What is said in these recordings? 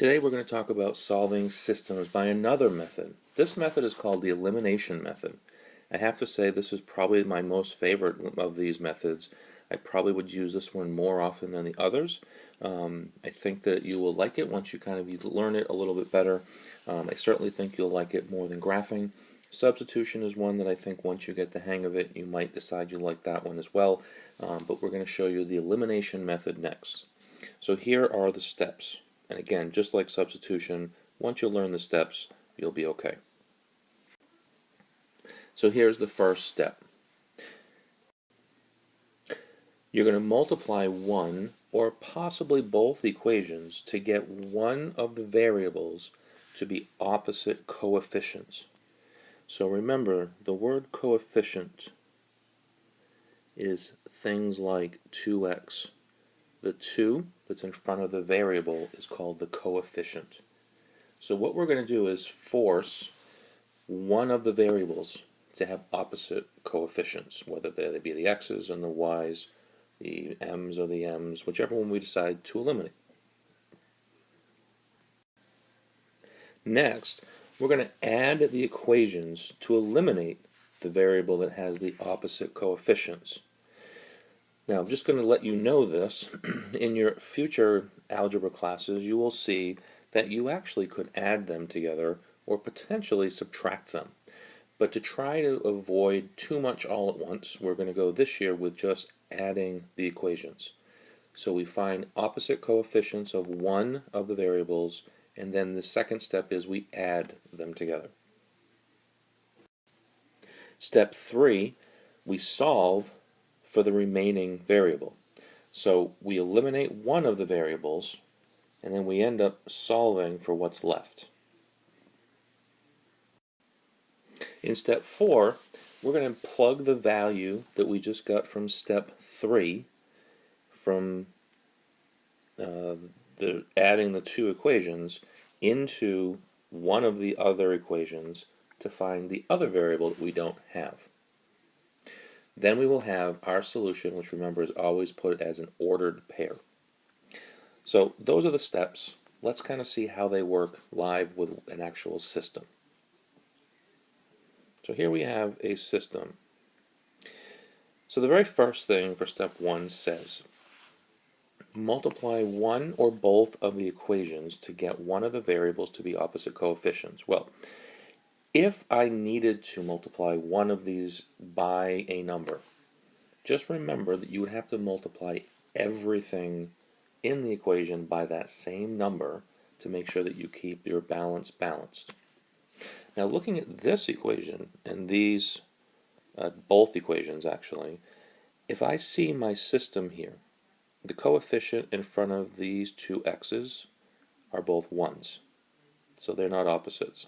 Today we're going to talk about solving systems by another method. This method is called the elimination method. I have to say this is probably my most favorite of these methods. I probably would use this one more often than the others. I think that you will like it once you kind of learn it a little bit better. I certainly think you'll like it more than graphing. Substitution is one that I think once you get the hang of it, you might decide you like that one as well. But we're going to show you the elimination method next. So here are the steps. And again, just like substitution, once you learn the steps, you'll be okay. So here's the first step. You're going to multiply one or possibly both equations to get one of the variables to be opposite coefficients. So remember, the word coefficient is things like 2x. The 2 that's in front of the variable is called the coefficient. So what we're going to do is force one of the variables to have opposite coefficients, whether they be the x's and the y's, the m's or the m's, whichever one we decide to eliminate. Next, we're going to add the equations to eliminate the variable that has the opposite coefficients. Now, I'm just going to let you know this. In your future algebra classes, you will see that you actually could add them together or potentially subtract them. But to try to avoid too much all at once, we're going to go this year with just adding the equations. So we find opposite coefficients of one of the variables, and then the second step is we add them together. Step 3, we solve for the remaining variable. So we eliminate one of the variables, and then we end up solving for what's left. In step 4, we're going to plug the value that we just got from step 3 from adding the two equations into one of the other equations to find the other variable that we don't have. Then we will have our solution, which remember is always put as an ordered pair. So those are the steps. Let's kind of see how they work live with an actual system. So here we have a system. So the very first thing for step 1 says, multiply one or both of the equations to get one of the variables to be opposite coefficients. Well, if I needed to multiply one of these by a number, just remember that you would have to multiply everything in the equation by that same number to make sure that you keep your balance balanced. Now looking at this equation, and these, both equations actually, if I see my system here, the coefficient in front of these two x's are both 1s, so they're not opposites.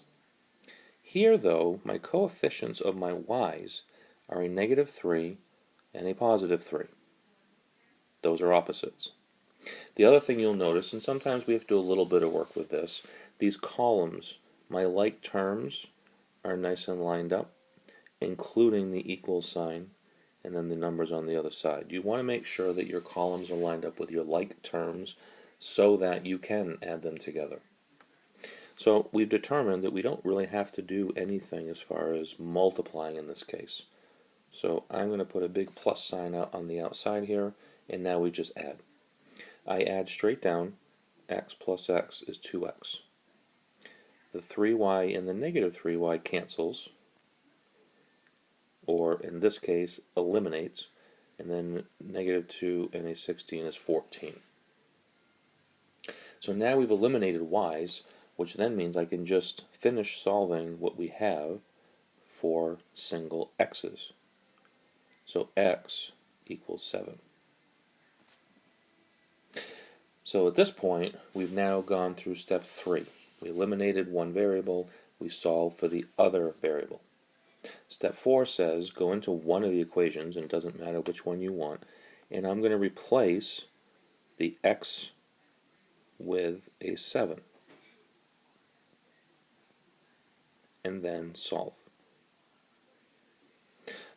Here, though, my coefficients of my y's are a -3 and a +3. Those are opposites. The other thing you'll notice, and sometimes we have to do a little bit of work with this, these columns, my like terms are nice and lined up, including the equal sign, and then the numbers on the other side. You want to make sure that your columns are lined up with your like terms so that you can add them together. So we've determined that we don't really have to do anything as far as multiplying in this case. So I'm going to put a big plus sign out on the outside here, and now we just add. I add straight down. X plus x is 2x. The 3y and the -3y cancels, or in this case eliminates, and then -2 and a 16 is 14. So now we've eliminated y's, which then means I can just finish solving what we have for single x's. So x equals 7. So at this point, we've now gone through step 3. We eliminated one variable, we solved for the other variable. Step 4 says go into one of the equations, and it doesn't matter which one you want, and I'm going to replace the x with a 7. And then solve.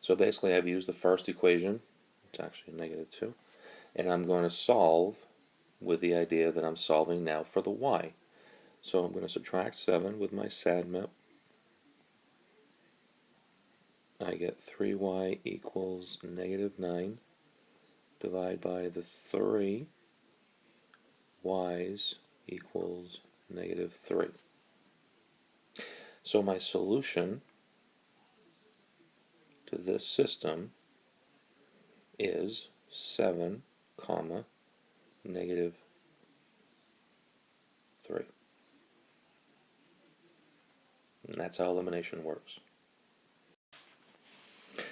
So basically I've used the first equation, it's actually -2, and I'm going to solve with the idea that I'm solving now for the y. So I'm going to subtract 7 with my SADMEP. I get 3y equals negative 9. Divide by the 3 y's equals negative 3. So my solution to this system is 7 comma negative 3. And that's how elimination works.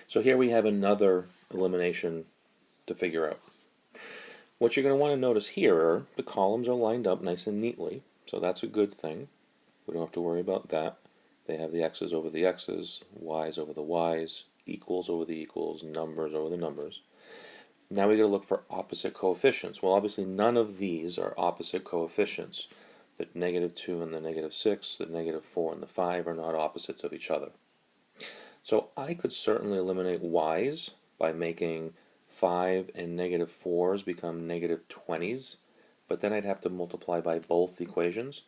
So here we have another elimination to figure out. What you're going to want to notice here are the columns are lined up nice and neatly, so that's a good thing. We don't have to worry about that. They have the x's over the x's, y's over the y's, equals over the equals, numbers over the numbers. Now we got to look for opposite coefficients. Well, obviously none of these are opposite coefficients. The negative 2 and the negative 6, the negative 4 and the 5 are not opposites of each other. So I could certainly eliminate y's by making 5 and negative 4's become negative 20's, but then I'd have to multiply by both equations.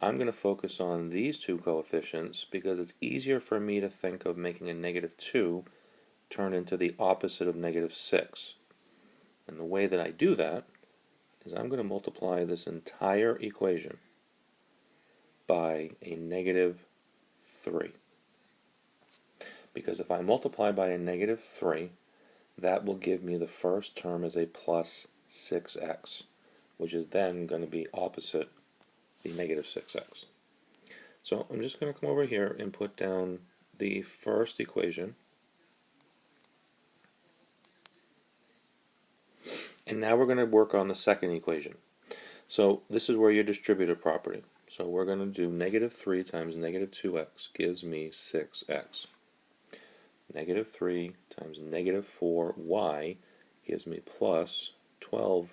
I'm going to focus on these two coefficients because it's easier for me to think of making a negative 2 turn into the opposite of negative 6. And the way that I do that is I'm going to multiply this entire equation by a negative 3. Because if I multiply by a negative 3, that will give me the first term as a plus 6x, which is then going to be opposite the negative 6x. So I'm just going to come over here and put down the first equation. And now we're going to work on the second equation. So this is where your distributive property. So we're going to do negative 3 times negative 2x gives me 6x. Negative 3 times negative 4y gives me plus 12y.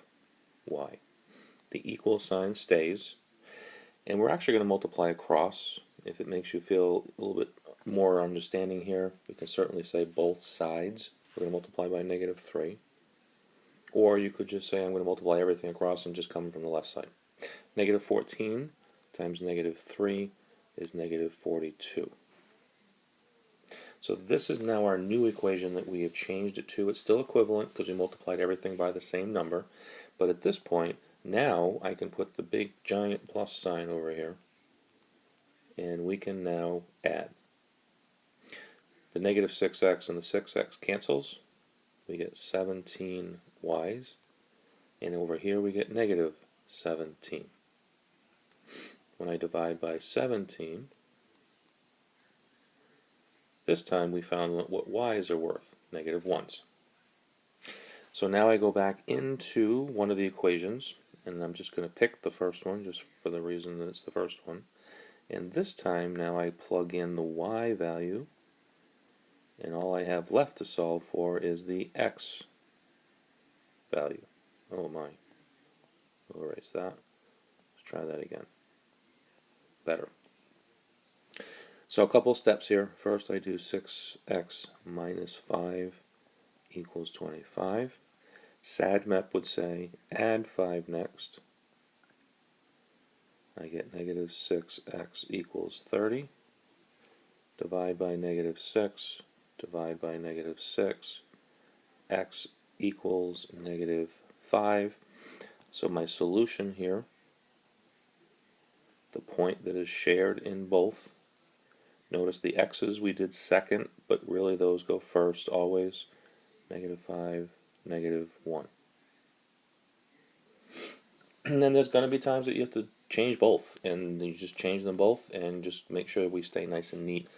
The equal sign stays. And we're actually going to multiply across. If it makes you feel a little bit more understanding here, we can certainly say both sides. We're going to multiply by negative 3. Or you could just say I'm going to multiply everything across and just come from the left side. Negative 14 times negative 3 is negative 42. So this is now our new equation that we have changed it to. It's still equivalent because we multiplied everything by the same number. But at this point, now I can put the big giant plus sign over here. And we can now add. The negative 6x and the 6x cancels. We get 17y's. And over here we get negative 17. When I divide by 17, this time we found what y's are worth, negative 1's. So now I go back into one of the equations, and I'm just going to pick the first one just for the reason that it's the first one. And this time now I plug in the y value, and all I have left to solve for is the x value. Oh my. We'll erase that. Let's try that again. Better. So a couple steps here. First I do 6x minus 5 equals 25. SADMEP would say add 5 next. I get negative 6x equals 30. Divide by negative 6. Divide by negative 6. X equals negative 5. So my solution here, the point that is shared in both, notice the x's we did second, but really those go first always. Negative 5, negative 1. And then there's going to be times that you have to change both, and you just change them both and just make sure we stay nice and neat.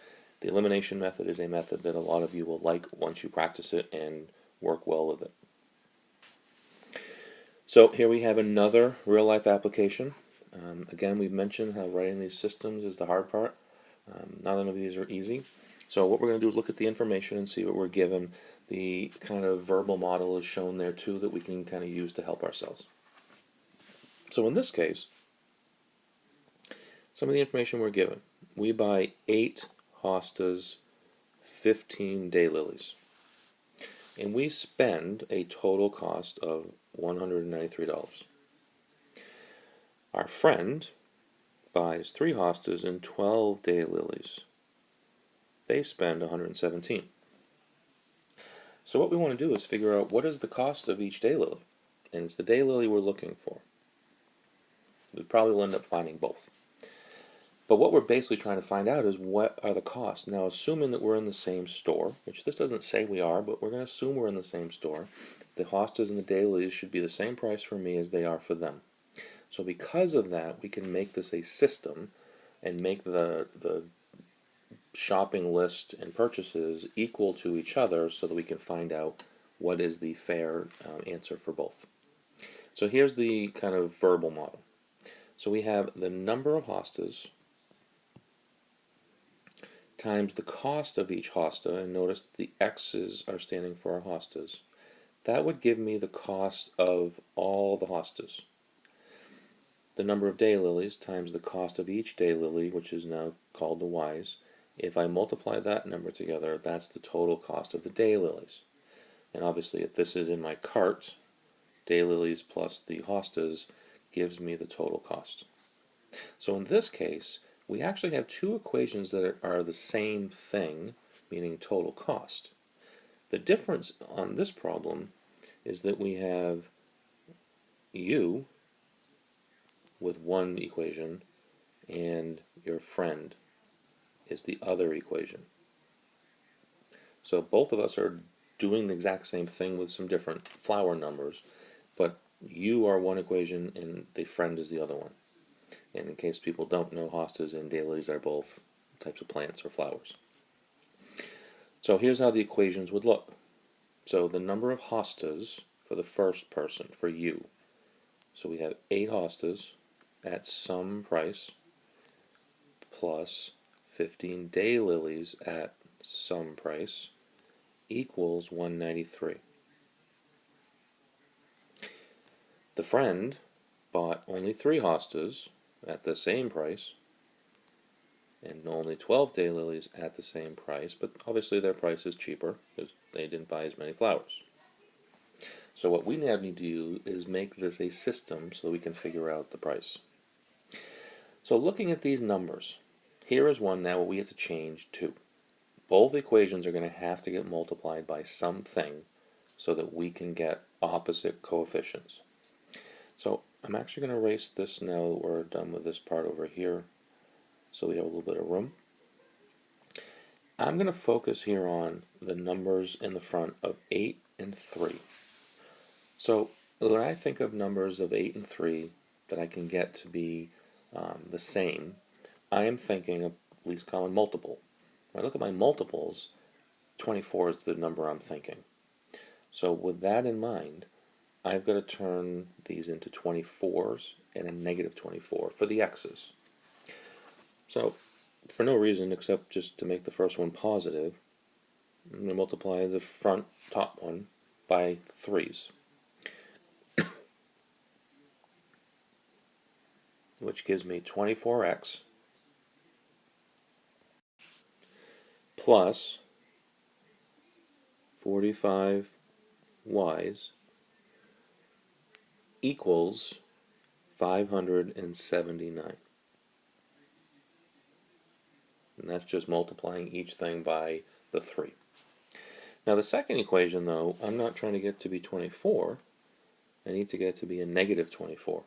The elimination method is a method that a lot of you will like once you practice it and work well with it. So here we have another real-life application. Again, we've mentioned how writing these systems is the hard part. None of these are easy. So what we're going to do is look at the information and see what we're given. The kind of verbal model is shown there too that we can kind of use to help ourselves. So in this case, some of the information we're given. We buy 8 hostas, 15 daylilies. And we spend a total cost of $193. Our friend buys 3 hostas and 12 daylilies. They spend 117. So what we want to do is figure out what is the cost of each daylily. And it's the daylily we're looking for. We probably will end up finding both. But what we're basically trying to find out is what are the costs. Now, assuming that we're in the same store, which this doesn't say we are, but we're going to assume we're in the same store, the hostas and the daylilies should be the same price for me as they are for them. So because of that, we can make this a system and make the shopping list and purchases equal to each other so that we can find out what is the fair answer for both. So here's the kind of verbal model. So we have the number of hostas times the cost of each hosta, and notice the X's are standing for our hostas. That would give me the cost of all the hostas. The number of daylilies times the cost of each daylily, which is now called the Y's. If I multiply that number together, that's the total cost of the daylilies. And obviously, if this is in my cart, daylilies plus the hostas gives me the total cost. So in this case, we actually have two equations that are the same thing, meaning total cost. The difference on this problem is that we have you with one equation and your friend is the other equation. So both of us are doing the exact same thing with some different flower numbers, but you are one equation and the friend is the other one. And in case people don't know, hostas and daylilies are both types of plants or flowers. So here's how the equations would look. So the number of hostas for the first person, for you. So we have 8 hostas at some price plus 15 daylilies at some price equals 193. The friend bought only 3 hostas at the same price and only 12 daylilies at the same price, but obviously their price is cheaper because they didn't buy as many flowers. So what we now need to do is make this a system so we can figure out the price. So looking at these numbers, here is one now we have to change to. Both equations are going to have to get multiplied by something so that we can get opposite coefficients. So I'm actually going to erase this now that we're done with this part over here so we have a little bit of room. I'm going to focus here on the numbers in the front of 8 and 3. So when I think of numbers of 8 and 3 that I can get to be the same, I am thinking of least common multiple. When I look at my multiples, 24 is the number I'm thinking. So with that in mind, I've got to turn these into 24s and a negative 24 for the x's. So for no reason except just to make the first one positive, I'm going to multiply the front top one by 3's, which gives me 24x plus 45y's equals 579. And that's just multiplying each thing by the 3. Now the second equation, though, I'm not trying to get to be 24. I need to get it to be a negative 24,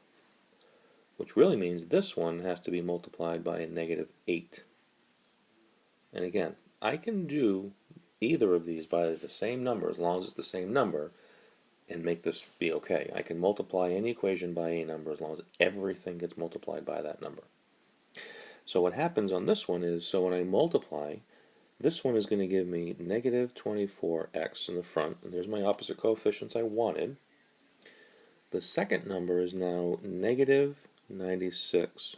which really means this one has to be multiplied by a negative 8. And again, I can do either of these by the same number as long as it's the same number and make this be okay. I can multiply any equation by a number as long as everything gets multiplied by that number. So what happens on this one is, so when I multiply, this one is going to give me negative 24x in the front, and there's my opposite coefficients I wanted. The second number is now negative 96y's,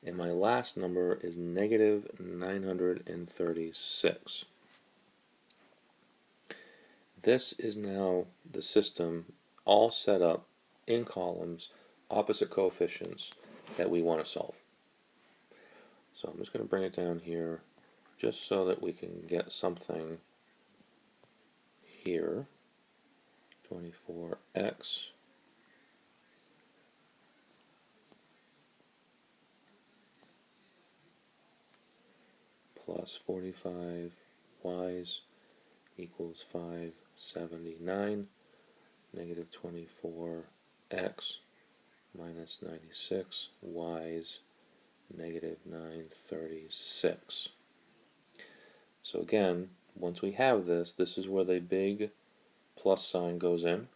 and my last number is negative 936. This is now the system all set up in columns, opposite coefficients that we want to solve. So I'm just going to bring it down here just so that we can get something here. 24x plus 45 y's equals 579, negative 24x minus 96 y's negative 936. So again, once we have this, this is where the big plus sign goes in.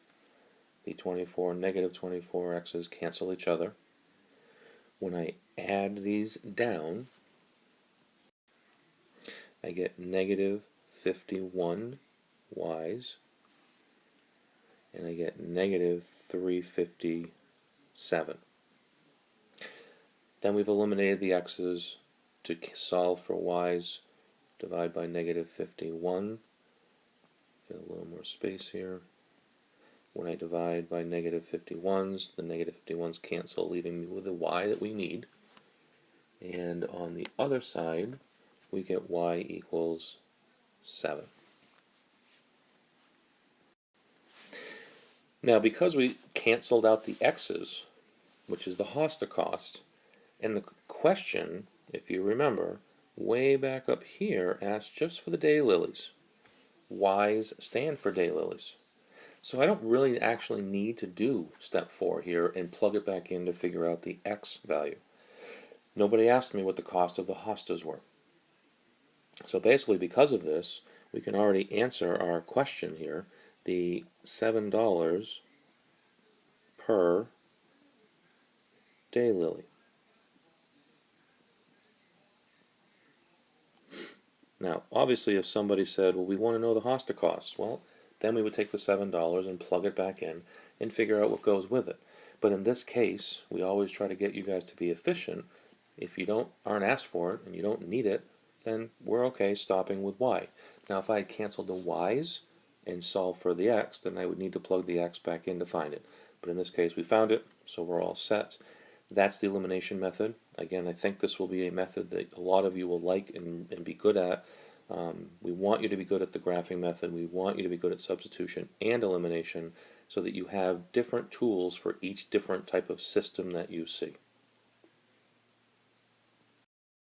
The 24 negative 24x's cancel each other. When I add these down, I get negative 51 y's, and I get negative 357. Then we've eliminated the x's to solve for y's. Divide by negative 51. Get a little more space here. When I divide by negative 51's, the negative 51's cancel, leaving me with the y that we need. And on the other side, we get y equals 7. Now, because we canceled out the x's, which is the Hosta cost, and the question, if you remember, way back up here asked just for the daylilies. Y's stand for daylilies. So I don't really actually need to do step 4 here and plug it back in to figure out the x value. Nobody asked me what the cost of the hostas were. So basically, because of this, we can already answer our question here. The $7 per daylily. Now, obviously, if somebody said, well, we want to know the hosta costs, well, then we would take the $7 and plug it back in and figure out what goes with it. But in this case, we always try to get you guys to be efficient. If you aren't asked for it and you don't need it, then we're okay stopping with y. Now, if I had canceled the y's and solved for the x, then I would need to plug the x back in to find it. But in this case, we found it, so we're all set. That's the elimination method. Again, I think this will be a method that a lot of you will like and be good at. We want you to be good at the graphing method. We want you to be good at substitution and elimination so that you have different tools for each different type of system that you see.